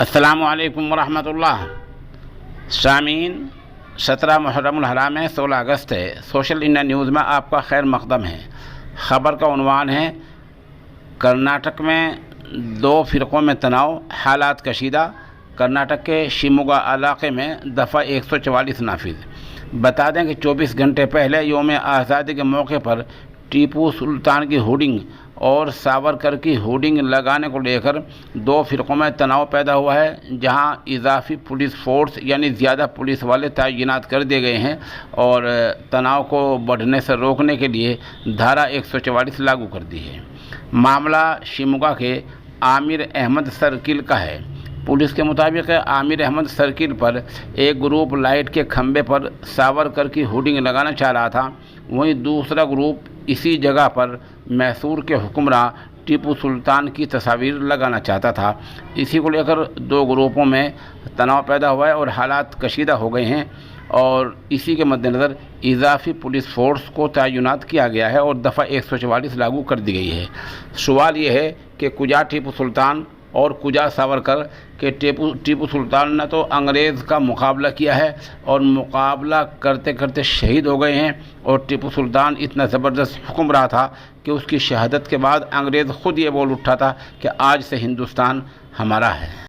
السلام علیکم ورحمۃ اللہ سامعین، 17 محرم الحرام ہے، 16 اگست ہے۔ سوشل انڈیا نیوز میں آپ کا خیر مقدم ہے۔ خبر کا عنوان ہے: کرناٹک میں 2 فرقوں میں تناؤ، حالات کشیدہ۔ کرناٹک کے شیموگا علاقے میں دفعہ 144 نافذ۔ بتا دیں کہ 24 گھنٹے پہلے یوم آزادی کے موقع پر ٹیپو سلطان کی ہوردنگ اور ساورکر کی ہوردنگ لگانے کو لے کر 2 فرقوں میں تناؤ پیدا ہوا ہے، جہاں اضافی پولیس فورس یعنی زیادہ پولیس والے تعینات کر دیے گئے ہیں اور تناؤ کو بڑھنے سے روکنے کے لیے دھارا 144 لاگو کر دی ہے۔ معاملہ شیموگا کے عامر احمد سرکل کا ہے۔ پولیس کے مطابق عامر احمد سرکل پر ایک گروپ لائٹ کے کھمبے پر ساورکر کی ہوردنگ لگانا چاہ رہا تھا، وہیں دوسرا گروپ اسی جگہ پر میسور کے حکمراں ٹیپو سلطان کی تصاویر لگانا چاہتا تھا۔ اسی کو لے کر 2 گروپوں میں تناؤ پیدا ہوا ہے اور حالات کشیدہ ہو گئے ہیں، اور اسی کے مد نظر اضافی پولیس فورس کو تعینات کیا گیا ہے اور دفعہ 144 لاگو کر دی گئی ہے۔ سوال یہ ہے کہ کجا ٹیپو سلطان اور کجا ساورکر کہ ٹیپو سلطان نے تو انگریز کا مقابلہ کیا ہے اور مقابلہ کرتے کرتے شہید ہو گئے ہیں، اور ٹیپو سلطان اتنا زبردست حکمراں تھا کہ اس کی شہادت کے بعد انگریز خود یہ بول اٹھا تھا کہ آج سے ہندوستان ہمارا ہے۔